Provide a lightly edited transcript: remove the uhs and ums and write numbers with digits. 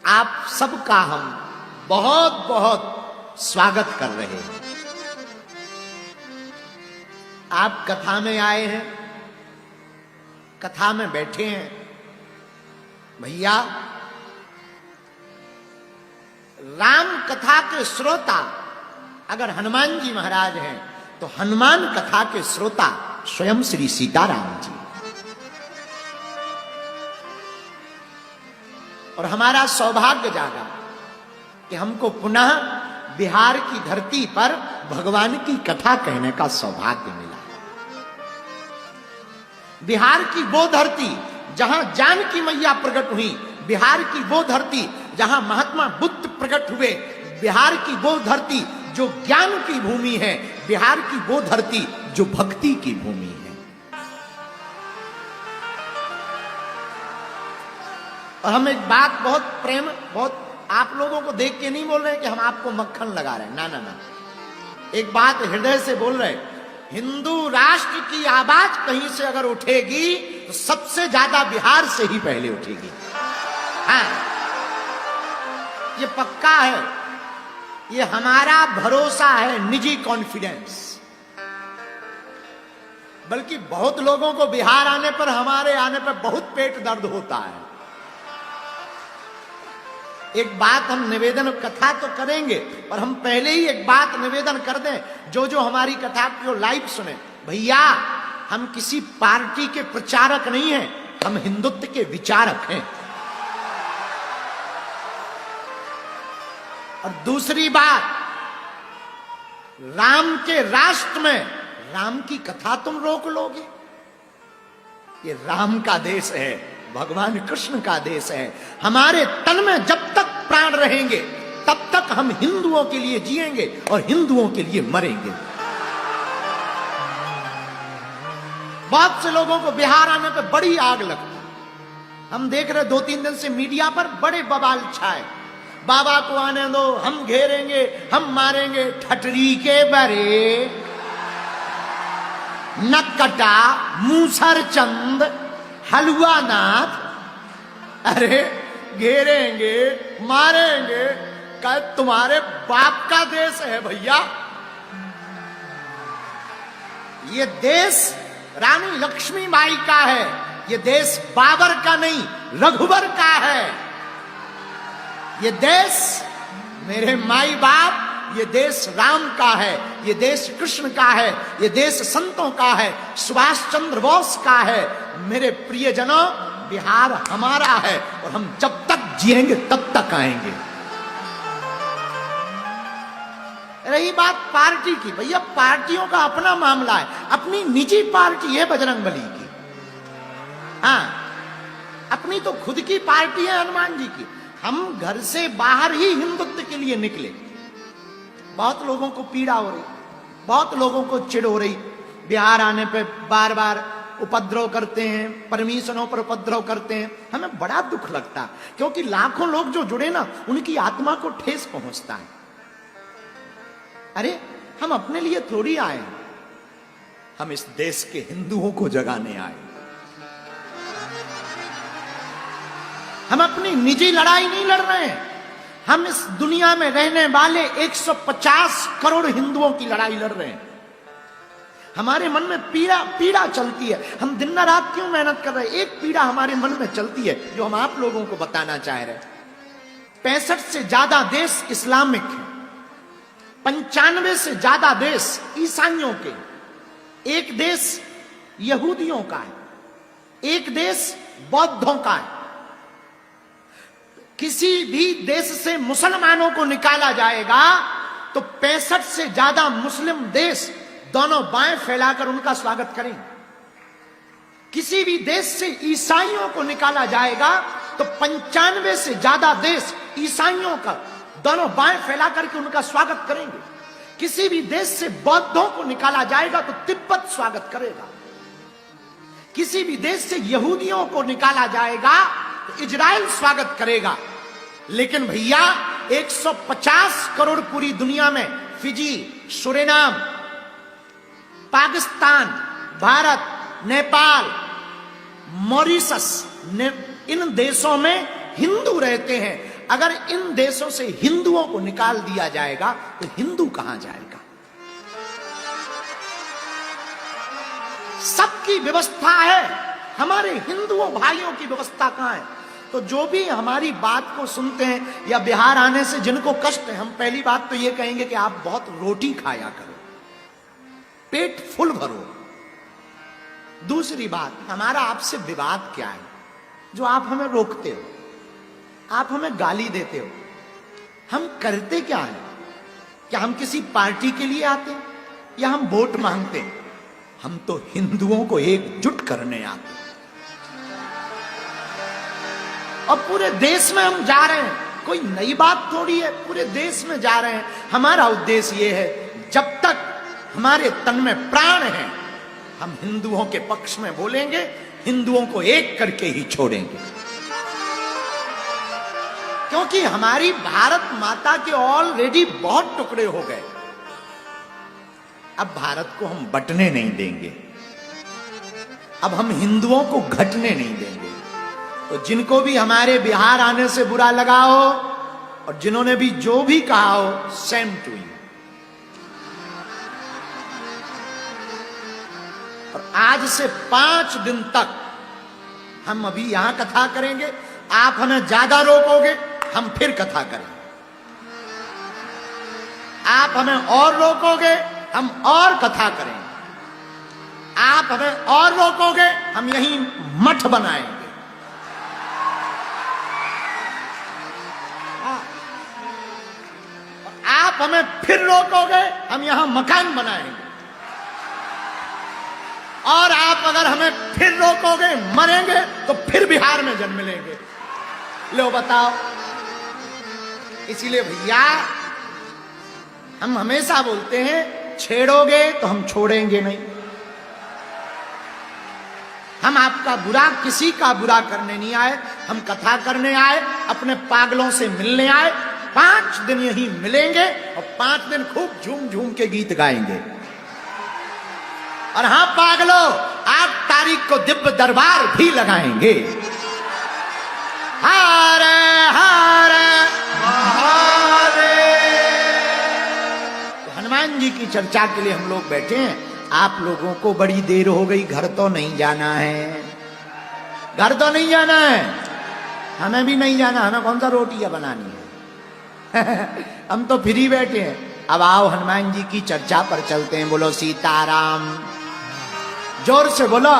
आप सबका हम बहुत बहुत स्वागत कर रहे हैं। आप कथा में आए हैं, कथा में बैठे हैं। भैया, राम कथा के श्रोता अगर हनुमान जी महाराज हैं तो हनुमान कथा के श्रोता स्वयं श्री सीताराम जी। और हमारा सौभाग्य जागा कि हमको पुनः बिहार की धरती पर भगवान की कथा कहने का सौभाग्य मिला। बिहार की वो धरती जहां जानकी मैया प्रकट हुई, बिहार की वो धरती जहां महात्मा बुद्ध प्रकट हुए, बिहार की वो धरती जो ज्ञान की भूमि है, बिहार की वो धरती जो भक्ति की भूमि है। और हम एक बात बहुत प्रेम, बहुत आप लोगों को देख के नहीं बोल रहे हैं कि हम आपको मक्खन लगा रहे हैं, ना ना ना, एक बात हृदय से बोल रहे हैं। हिंदू राष्ट्र की आवाज कहीं से अगर उठेगी तो सबसे ज्यादा बिहार से ही पहले उठेगी। हाँ, ये पक्का है, ये हमारा भरोसा है, निजी कॉन्फिडेंस। बल्कि बहुत लोगों को बिहार आने पर, हमारे आने पर बहुत पेट दर्द होता है। एक बात हम निवेदन, कथा तो करेंगे और हम पहले ही एक बात निवेदन कर दें, जो हमारी कथा को लाइव सुने, भैया हम किसी पार्टी के प्रचारक नहीं हैं, हम हिंदुत्व के विचारक हैं। और दूसरी बात, राम के राष्ट्र में राम की कथा तुम रोक लोगे? ये राम का देश है, भगवान कृष्ण का देश है। हमारे तन में जब तक प्राण रहेंगे तब तक हम हिंदुओं के लिए जिएंगे और हिंदुओं के लिए मरेंगे। बहुत से लोगों को बिहार आने पर बड़ी आग लगती है। हम देख रहे 2-3 दिन से मीडिया पर बड़े बवाल छाए, बाबा को आने दो, हम घेरेंगे, हम मारेंगे। ठटरी के बरे नक्कटा मूसर चंद हलवा नाथ, अरे घेरेंगे, मारेंगे, क्या तुम्हारे बाप का देश है भैया? ये देश रानी लक्ष्मीबाई का है, ये देश बाबर का नहीं, रघुवर का है। ये देश मेरे माई बाप, ये देश राम का है, ये देश कृष्ण का है, ये देश संतों का है, सुभाष चंद्र बोस का है। मेरे प्रियजनों, बिहार हमारा है और हम जब तक जिएंगे तब तक आएंगे। रही बात पार्टी की, भैया पार्टियों का अपना मामला है, अपनी निजी पार्टी है बजरंगबली की। हाँ, अपनी तो खुद की पार्टी है हनुमान जी की। हम घर से बाहर ही हिंदुत्व के लिए निकले। बहुत लोगों को पीड़ा हो रही, बहुत लोगों को चिढ़ हो रही, बिहार आने पे बार बार उपद्रव करते हैं, परमिशनों पर उपद्रव करते हैं। हमें बड़ा दुख लगता है, क्योंकि लाखों लोग जो जुड़े ना, उनकी आत्मा को ठेस पहुंचता है। अरे हम अपने लिए थोड़ी आए, हम इस देश के हिंदुओं को जगाने आए। हम अपनी निजी लड़ाई नहीं लड़ रहे हैं, हम इस दुनिया में रहने वाले 150 करोड़ हिंदुओं की लड़ाई लड़ रहे हैं। हमारे मन में पीड़ा चलती है, हम दिन रात क्यों मेहनत कर रहे हैं? एक पीड़ा हमारे मन में चलती है जो हम आप लोगों को बताना चाह रहे हैं। 65 से ज्यादा देश इस्लामिक हैं, 95 से ज्यादा देश ईसाइयों के, एक देश यहूदियों का है, एक देश बौद्धों का है। किसी भी देश से मुसलमानों को निकाला जाएगा तो 65 से ज्यादा मुस्लिम देश दोनों बाएं फैलाकर उनका स्वागत करेंगे। किसी भी देश से ईसाइयों को निकाला जाएगा तो 95 से ज्यादा देश ईसाइयों का दोनों बाएं फैला करके उनका स्वागत करेंगे। किसी भी देश से बौद्धों को निकाला जाएगा तो तिब्बत स्वागत करेगा। किसी भी देश से यहूदियों को निकाला जाएगा तो इजराइल स्वागत करेगा। लेकिन भैया 150 करोड़ पूरी दुनिया में, Fiji, Suriname, Pakistan, Bharat, Nepal, Mauritius, इन देशों में हिंदू रहते हैं। अगर इन देशों से हिंदुओं को निकाल दिया जाएगा तो हिंदू कहां जाएगा? सबकी व्यवस्था है, हमारे हिंदुओं भाइयों की व्यवस्था कहां है? तो जो भी हमारी बात को सुनते हैं या बिहार आने से जिनको कष्ट है, हम पहली बात तो ये कहेंगे कि आप बहुत रोटी खाया करो, पेट फुल भरो। दूसरी बात, हमारा आपसे विवाद क्या है जो आप हमें रोकते हो, आप हमें गाली देते हो? हम करते क्या है? क्या हम किसी पार्टी के लिए आते हैं या हम वोट मांगते हैं? हम तो हिंदुओं को एकजुट करने आते हैं। और पूरे देश में हम जा रहे हैं, कोई नई बात थोड़ी है, पूरे देश में जा रहे हैं। हमारा उद्देश्य यह है, जब तक हमारे तन में प्राण है हम हिंदुओं के पक्ष में बोलेंगे, हिंदुओं को एक करके ही छोड़ेंगे। क्योंकि हमारी भारत माता के ऑलरेडी बहुत टुकड़े हो गए, अब भारत को हम बंटने नहीं देंगे, अब हम हिंदुओं को घटने नहीं देंगे। तो जिनको भी हमारे बिहार आने से बुरा लगा हो और जिन्होंने भी जो भी कहा हो, सेम टू यू। और आज से 5 दिन तक हम अभी यहां कथा करेंगे, आप हमें ज्यादा रोकोगे हम फिर कथा करेंगे, आप हमें और रोकोगे हम और कथा करेंगे, आप हमें और रोकोगे हम यहीं मठ बनाएंगे, आप हमें फिर रोकोगे हम यहां मकान बनाएंगे, और आप अगर हमें फिर रोकोगे, मरेंगे तो फिर बिहार में जन्म लेंगे। लो बताओ। इसीलिए भैया हम हमेशा बोलते हैं, छेड़ोगे तो हम छोड़ेंगे नहीं। हम आपका बुरा, किसी का बुरा करने नहीं आए, हम कथा करने आए, अपने पागलों से मिलने आए। 5 दिन यहीं मिलेंगे और 5 दिन खूब झूम झूम के गीत गाएंगे। और हां पागलों, 8 तारीख को दिव्य दरबार भी लगाएंगे। हर हर महादेव। तो हनुमान जी की चर्चा के लिए हम लोग बैठे हैं। आप लोगों को बड़ी देर हो गई, घर तो नहीं जाना है, घर तो नहीं जाना है, हमें भी नहीं जाना, हमें कौन सा रोटियां बनानी है हम तो फ्री बैठे हैं। अब आओ हनुमान जी की चर्चा पर चलते हैं। बोलो सीताराम, जोर से बोलो।